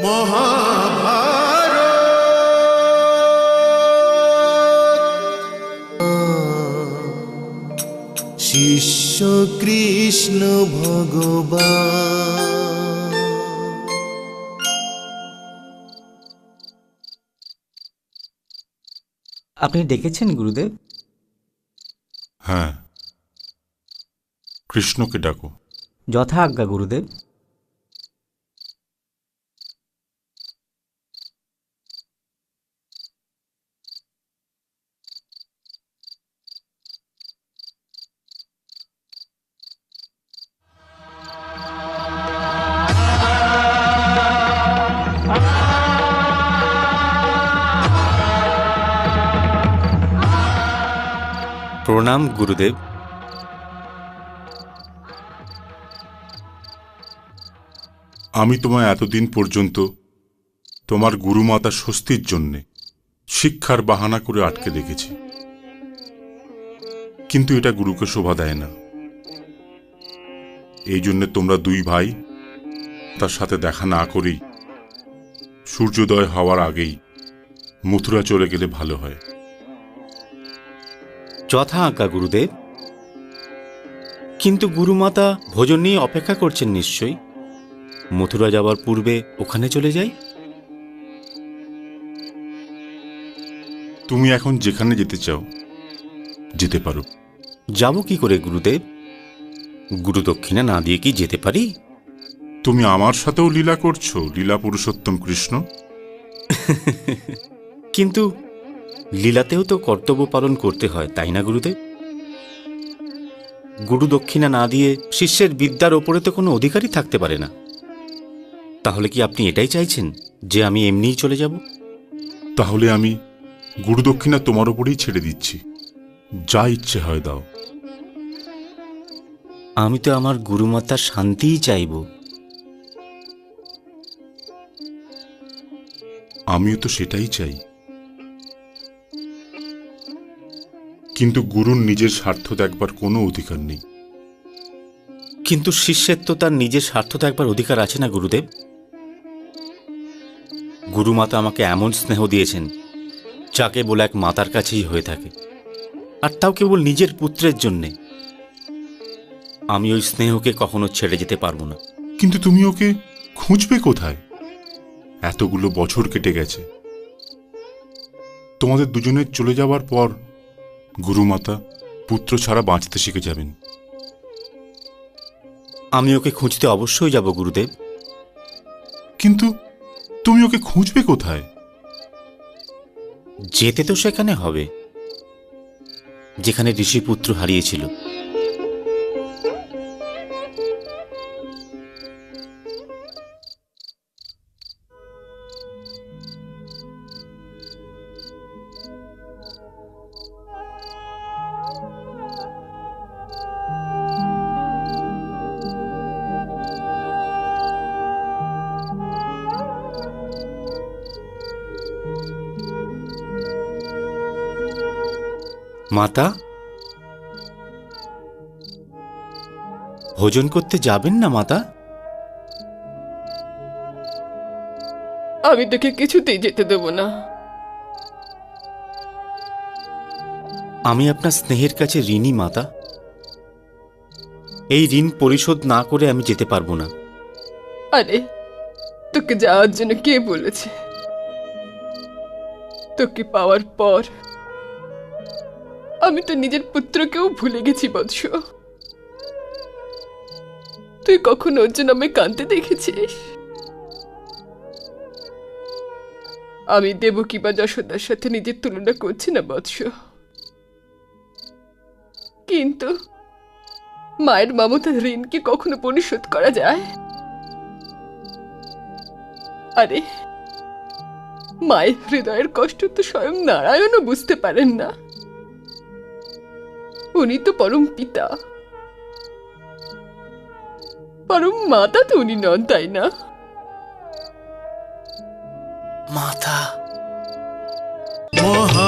মহাভারত শিষ্য কৃষ্ণ ভগবান। আপনি ডেকেছেন গুরুদেব? হ্যাঁ, কৃষ্ণকে ডাকো। যথা আজ্ঞা গুরুদেব। প্রণাম গুরুদেব। আমি তোমায় এতদিন পর্যন্ত তোমার গুরুমাতা স্বস্তির জন্যে শিক্ষার বাহানা করে আটকে রেখেছি, কিন্তু এটা গুরুকে শোভা দেয় না। এই জন্যে তোমরা দুই ভাই তার সাথে দেখা না করেই সূর্যোদয় হওয়ার আগেই মথুরা চলে গেলে ভালো হয়। যথা আজ্ঞা গুরুদেব। কিন্তু গুরুমাতা ভোজন নিয়ে অপেক্ষা করছেন নিশ্চয়ই। মথুরা যাওয়ার পূর্বে ওখানে চলে যাই। তুমি এখন যেখানে যেতে চাও যেতে পারো। যাব কি করে গুরুদেব? গুরু দক্ষিণা না দিয়ে কি যেতে পারি? তুমি আমার সাথেও লীলা করছো, লীলা পুরুষোত্তম কৃষ্ণ। কিন্তু লীলাতেও তো কর্তব্য পালন করতে হয়, তাই না গুরুদেব? গুরু দক্ষিণা না দিয়ে শিষ্যের বিদ্যার ওপরে তো কোনো অধিকারই থাকতে পারে না। তাহলে কি আপনি এটাই চাইছেন যে আমি এমনিই চলে যাব? তাহলে আমি গুরুদক্ষিণা তোমার ওপরেই ছেড়ে দিচ্ছি, যা ইচ্ছে হয় দাও। আমি তো আমার গুরুমাতার শান্তিই চাইব। আমিও তো সেটাই চাই, কিন্তু গুরুর নিজের স্বার্থ দেখবার কোনো অধিকার নেই। কিন্তু শিষ্যের তো তার নিজের স্বার্থ দেখবার অধিকার আছে না গুরুদেব? গুরুমাতা আমাকে এমন স্নেহ দিয়েছেন যা কেবল এক মাতার কাছেই হয়ে থাকে, আর তাও কেবল নিজের পুত্রের জন্যে। আমি ওই স্নেহকে কখনো ছেড়ে যেতে পারবো না। কিন্তু তুমি ওকে খুঁজবে কোথায়? এতগুলো বছর কেটে গেছে। তোমাদের দুজনের চলে যাওয়ার পর গুরুমাতা পুত্র ছাড়া বাঁচতে শিখে যাবেন। আমি ওকে খুঁজতে অবশ্যই যাব গুরুদেব। কিন্তু তুমি ওকে খুঁজবে কোথায়? যেতে তো সেখানে হবে যেখানে ঋষিপুত্র হারিয়েছিল। মাতা, ভোজন করতে যাবেন না মাতা? আমি তোকে কিছুতেই যেতে দেব না। আমি আপনার স্নেহের কাছে ঋণী মাতা। এই ঋণ পরিশোধ না করে আমি যেতে পারবো না। আরে, তোকে যাওয়ার জন্য কে বলেছে? তোকে পাওয়ার পর আমি তো নিজের পুত্রকেও ভুলে গেছি বৎস। তুই কখনো ওর জন্য আমায় কাঁদতে দেখেছিস? আমি দেবকী বা যশোদার সাথে নিজের তুলনা করছি না বৎস, কিন্তু মায়ের মমতার ঋণ কি কখনো পরিশোধ করা যায়? আরে, মায়ের হৃদয়ের কষ্ট তো স্বয়ং নারায়ণও বুঝতে পারেন না। উনি তো পরম পিতা, পরম মাতা তো উনি নন, তাই না? মাতা। মহা